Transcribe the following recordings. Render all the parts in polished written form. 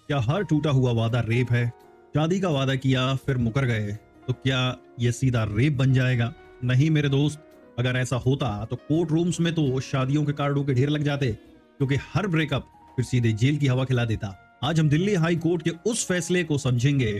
क्या हर टूटा हुआ वादा रेप है? शादी का वादा किया फिर मुकर गए तो क्या यह सीधा रेप बन जाएगा? नहीं मेरे दोस्त, अगर ऐसा होता तो कोर्ट रूम्स में तो शादियों के कार्डों के ढेर लग जाते, क्योंकि हर ब्रेकअप फिर सीधे जेल की हवा खिला देता। आज हम दिल्ली हाई कोर्ट के उस फैसले को समझेंगे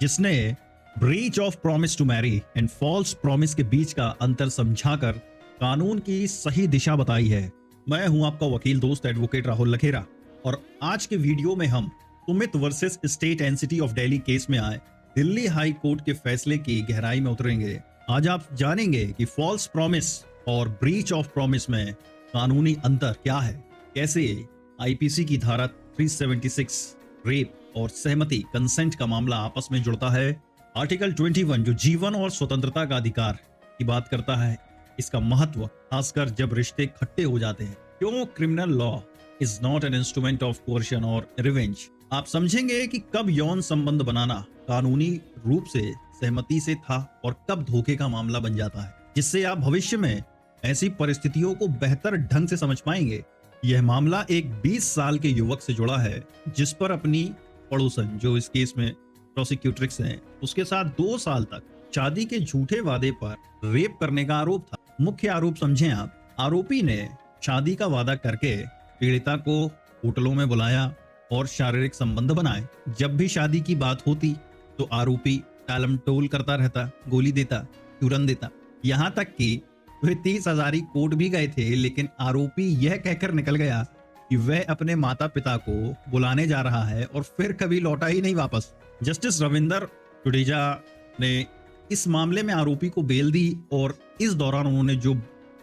जिसने breach of promise to marry and false promise के बीच का अंतर समझाकर कानून की सही दिशा बताई है। मैं हूं आपका वकील दोस्त एडवोकेट राहुल लखेरा, और आज के वीडियो में हम Sumit versus state NCT of Delhi case में आए दिल्ली हाई कोर्ट के फैसले की गहराई में उतरेंगे। आज आप जानेंगे कि फॉल्स प्रॉमिस और ब्रीच ऑफ प्रॉमिस में कानूनी अंतर क्या है, कैसे आईपीसी की धारा 376 रेप और सहमति कंसेंट का मामला आपस में जुड़ता है, आर्टिकल 21 जो जीवन और स्वतंत्रता का अधिकार की बात करता है, इसका महत्व खासकर जब रिश्ते खट्टे हो जाते हैं, क्यों criminal law is not an instrument of coercion और रिवेंज। आप समझेंगे कि कब यौन संबंध बनाना कानूनी रूप से सहमति से था और कब धोखे का मामला बन जाता है, जिससे आप भविष्य में ऐसी परिस्थितियों को बेहतर ढंग से समझ पाएंगे। यह मामला एक 20 साल के युवक से जुड़ा है जिस पर अपनी पड़ोसन, जो इस केस में प्रोसिक्यूट्रिक्स हैं, उसके साथ 2 साल तक शादी के झूठे वादे पर रेप करने का आरोप था। मुख्य आरोप समझें आप, आरोपी ने शादी का वादा करके पीड़िता को होटलों में बुलाया और शारीरिक संबंध बनाए। जब भी शादी की बात होती तो आरोपी टालम टोल करता रहता, गोली देता, चूरन देता, यहाँ तक कि वे 30,000 कोर्ट भी गए थे, लेकिन आरोपी यह कहकर निकल गया कि वह अपने माता पिता को बुलाने जा रहा है और फिर कभी लौटा ही नहीं वापस। जस्टिस रविंदर जुडेजा ने इस मामले में आरोपी को बेल दी और इस दौरान उन्होंने जो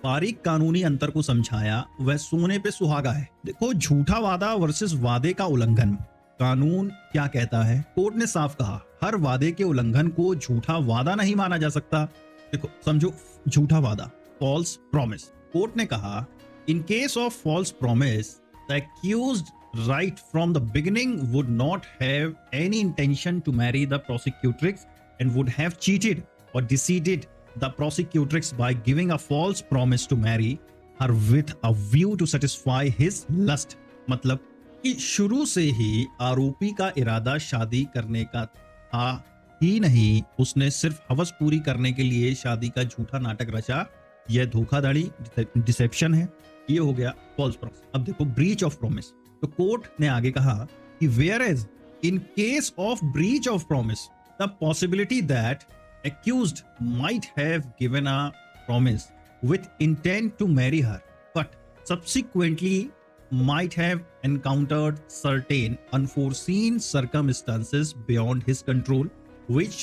बारीक कानूनी अंतर को समझाया वह सोने पे सुहागा है। देखो, झूठा वादा वर्सेस वादे का उल्लंघन, कानून क्या कहता है? कोर्ट ने साफ कहा, हर वादे के उल्लंघन को झूठा वादा नहीं माना जा सकता। देखो समझो, झूठा वादा, फॉल्स प्रॉमिस। कोर्ट ने कहा, in case of false promise the accused right from the beginning would not have any intention to marry the prosecutrix and would have cheated और deceited the prosecutrix by giving a false promise to marry her with a view to satisfy his lust। मतलब कि शुरू से ही आरोपी का इरादा शादी करने का था ही नहीं, उसने सिर्फ हवस पूरी करने के लिए शादी का झूठा नाटक रचा। यह धोखाधड़ी, डिसेप्शन है। ये हो गया फॉल्स प्रॉमिस। अब देखो ब्रीच ऑफ प्रॉमिस, तो कोर्ट ने आगे कहा कि whereas in case of breach of promise the possibility that accused might have given a promise with intent to marry her but subsequently might have encountered certain unforeseen circumstances beyond his control which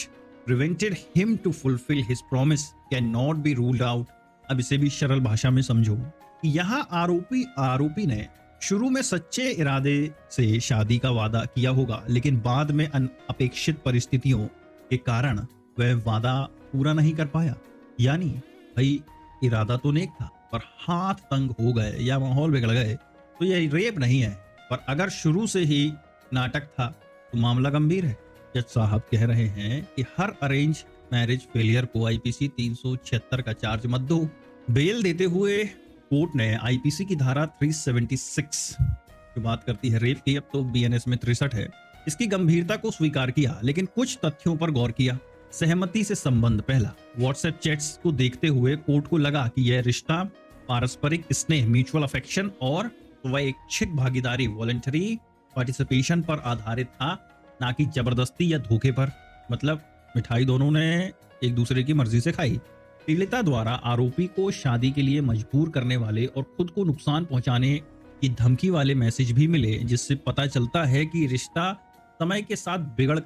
prevented him to fulfill his promise cannot be ruled out। अब इसे भी सरल भाषा में समझो, यहाँ आरोपी ने शुरू में सच्चे इरादे से शादी का वादा किया होगा, लेकिन बाद में अनअपेक्षित परिस्थितियों के कारण वह वादा पूरा नहीं कर पाया। यानी भाई इरादा तो नेक था पर हाथ तंग हो गए या माहौल बिगड़ गए तो यह रेप नहीं है। पर अगर शुरू से ही नाटक था तो मामला गंभीर है। जज साहब कह रहे हैं कि हर अरेंज मैरिज फेलियर को आईपीसी 376 का चार्ज मत दो। बेल देते हुए कोर्ट ने आईपीसी की धारा 376 जो बात करती है रेप की, अब तो बीएनएस में 63 है, इसकी गंभीरता को स्वीकार किया, लेकिन कुछ तथ्यों पर गौर किया। सहमति से संबंध, पहला, व्हाट्सएप चैट्स को देखते हुए कोर्ट को लगा कि यह रिश्ता पारस्परिक स्नेह, म्यूचुअल अफेक्शन और स्वैच्छिक भागीदारी, वॉलंटरी पार्टिसिपेशन पर आधारित था, ना कि जबरदस्ती या धोखे पर। मतलब मिठाई दोनों ने एक दूसरे की मर्जी से खाई। पीड़िता द्वारा आरोपी को शादी के लिए मजबूर करने वाले और खुद को नुकसान पहुंचाने की धमकी वाले मैसेज भी मिले, जिससे पता चलता है कि रिश्ता समय के साथ बिगड़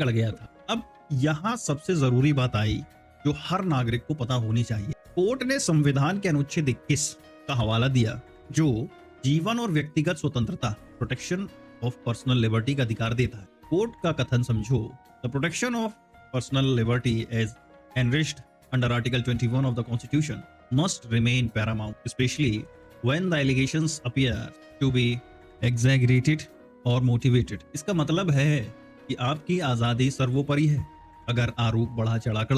गया था। अब यहाँ सबसे जरूरी बात आई जो हर नागरिक को पता होनी चाहिए। कोर्ट ने संविधान के अनुच्छेद 21 का हवाला दिया जो जीवन और व्यक्तिगत स्वतंत्रता, प्रोटेक्शन ऑफ पर्सनल लिबर्टी का अधिकार देता है। कोर्ट का कथन समझो, the protection of personal liberty as enriched under article 21 of the constitution must remain paramount specially when the allegations appear to be exaggerated और मोटिवेटेड। इसका मतलब है कि आपकी आजादी सर्वोपरि है। अगर आरोप बढ़ा चढ़ाकर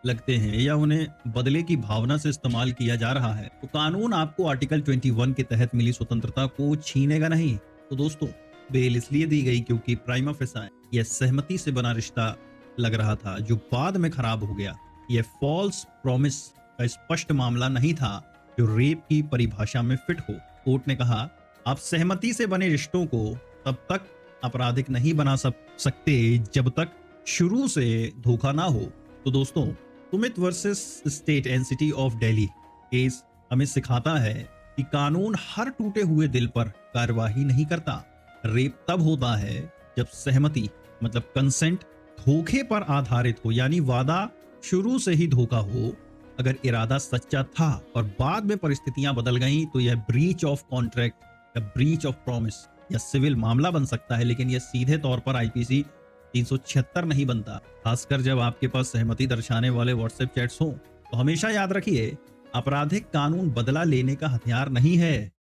लगते हैं या उन्हें बदले की भावना से इस्तेमाल किया जा रहा है तो कानून आपको आर्टिकल 21 के तहत मिली स्वतंत्रता को छीनेगा नहीं। तो दोस्तों, बेल इसलिए दी गई क्योंकि प्राइमा फेसाई यह सहमति से बना रिश्ता लग रहा था जो बाद में खराब हो गया। यह फॉल्स प्रॉमिस का स्पष्ट मामला नहीं था जो रेप की परिभाषा में फिट हो। कोर्ट ने कहा आप सहमति से बने रिश्तों को तब तक आपराधिक नहीं बना सकते जब तक शुरू से धोखा ना हो। तो दोस्तों, Sumit versus state and city of Delhi case हमें सिखाता है कि कानून हर टूटे हुए दिल पर कार्यवाही नहीं करता। रेप तब होता है जब सहमति मतलब कंसेंट धोखे पर आधारित हो, यानी वादा शुरू से ही धोखा हो। अगर इरादा सच्चा था और बाद में परिस्थितियां बदल गईं तो यह ब्रीच ऑफ कॉन्ट्रैक्ट या ब्रीच ऑफ प्रॉमिस या सिविल मामला बन सकता है, लेकिन यह सीधे तौर पर आईपीसी 376 नहीं बनता। खासकर जब आपके पास सहमति दर्शाने वाले व्हाट्सएप चैट्स हों। तो हमेशा याद रखिए, आपराधिक कानून बदला लेने का हथियार नहीं है,